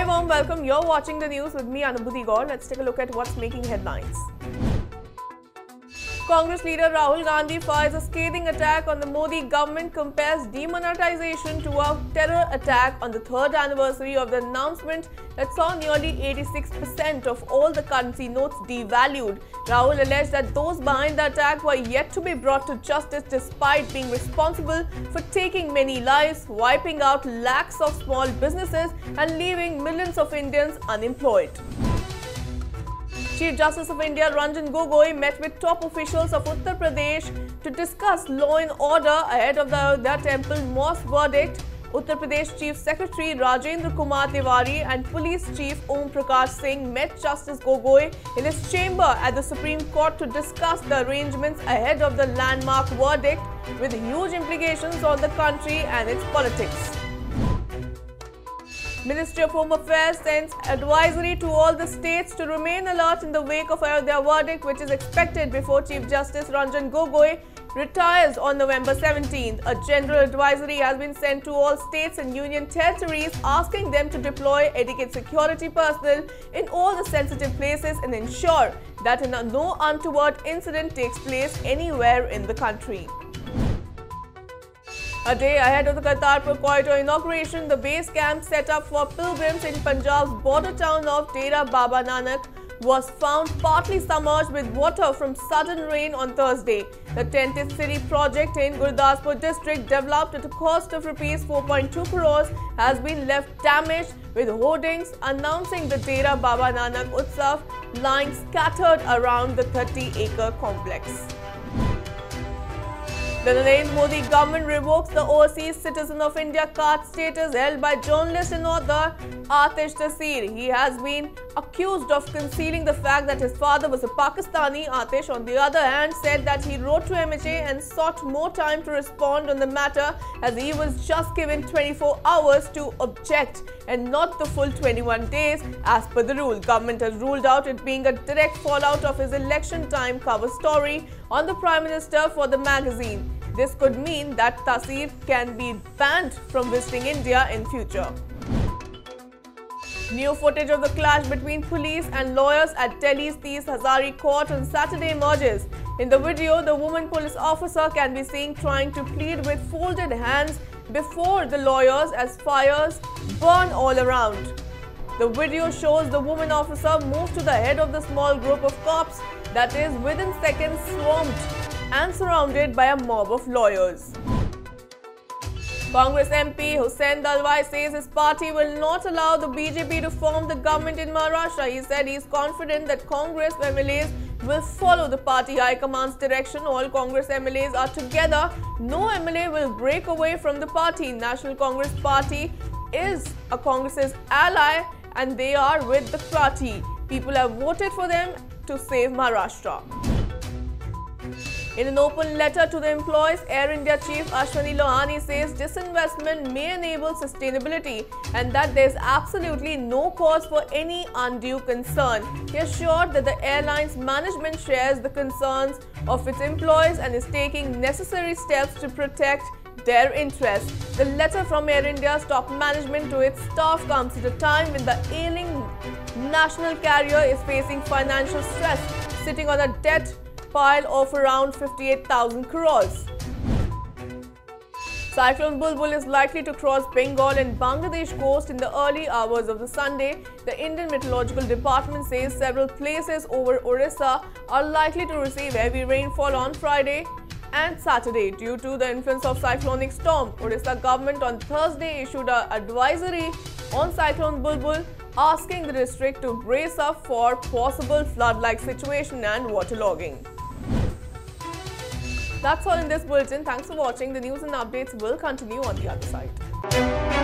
very warm welcome. You're watching the news with me, Anubhuti Gaur. Let's take a look at what's making headlines. Congress leader Rahul Gandhi fires a scathing attack on the Modi government, compares demonetization to a terror attack on the third anniversary of the announcement that saw nearly 86% of all the currency notes devalued. Rahul alleged that those behind the attack were yet to be brought to justice despite being responsible for taking many lives, wiping out lakhs of small businesses and leaving millions of Indians unemployed. Chief Justice of India Ranjan Gogoi met with top officials of Uttar Pradesh to discuss law and order ahead of the Ayodhya Temple Mosque verdict. Uttar Pradesh Chief Secretary Rajendra Kumar Tiwari and Police Chief Om Prakash Singh met Justice Gogoi in his chamber at the Supreme Court to discuss the arrangements ahead of the landmark verdict with huge implications on the country and its politics. Ministry of Home Affairs sends advisory to all the states to remain alert in the wake of Ayodhya verdict, which is expected before Chief Justice Ranjan Gogoi retires on November 17th. A general advisory has been sent to all states and union territories asking them to deploy adequate security personnel in all the sensitive places and ensure that no untoward incident takes place anywhere in the country. A day ahead of the Kartarpur corridor inauguration, the base camp set up for pilgrims in Punjab's border town of Dera Baba Nanak was found partly submerged with water from sudden rain on Thursday. The tented city project in Gurdaspur district, developed at a cost of Rs 4.2 crores, has been left damaged, with hoardings announcing the Dera Baba Nanak Utsav lying scattered around the 30-acre complex. The Narendra Modi government revokes the Overseas Citizen of India card status held by journalist and author Atish Taseer. He has been accused of concealing the fact that his father was a Pakistani. Atish, on the other hand, said that he wrote to MHA and sought more time to respond on the matter, as he was just given 24 hours to object and not the full 21 days as per the rule. Government has ruled out it being a direct fallout of his election time cover story on the Prime Minister for the magazine. This could mean that Taseer can be banned from visiting India in future. New footage of the clash between police and lawyers at Delhi's Tees Hazari Court on Saturday emerges. In the video, the woman police officer can be seen trying to plead with folded hands before the lawyers as fires burn all around. The video shows the woman officer move to the head of the small group of cops that is within seconds swarmed and surrounded by a mob of lawyers. Congress MP Hussain Dalwai says his party will not allow the BJP to form the government in Maharashtra. He said he is confident that Congress MLAs will follow the party high command's direction. All Congress MLAs are together. No MLA will break away from the party. National Congress Party is a Congress's ally and they are with the party. People have voted for them to save Maharashtra. In an open letter to the employees, Air India Chief Ashwani Lohani says disinvestment may enable sustainability and that there is absolutely no cause for any undue concern. He assured that the airline's management shares the concerns of its employees and is taking necessary steps to protect their interests. The letter from Air India's top management to its staff comes at a time when the ailing national carrier is facing financial stress, sitting on a debt pile of around 58,000 crores. Cyclone Bulbul is likely to cross Bengal and Bangladesh coast in the early hours of the Sunday. The Indian Meteorological Department says several places over Orissa are likely to receive heavy rainfall on Friday and Saturday due to the influence of cyclonic storm. Orissa government on Thursday issued an advisory on Cyclone Bulbul, asking the district to brace up for possible flood-like situation and waterlogging. That's all in this bulletin. Thanks for watching. The news and updates will continue on the other side.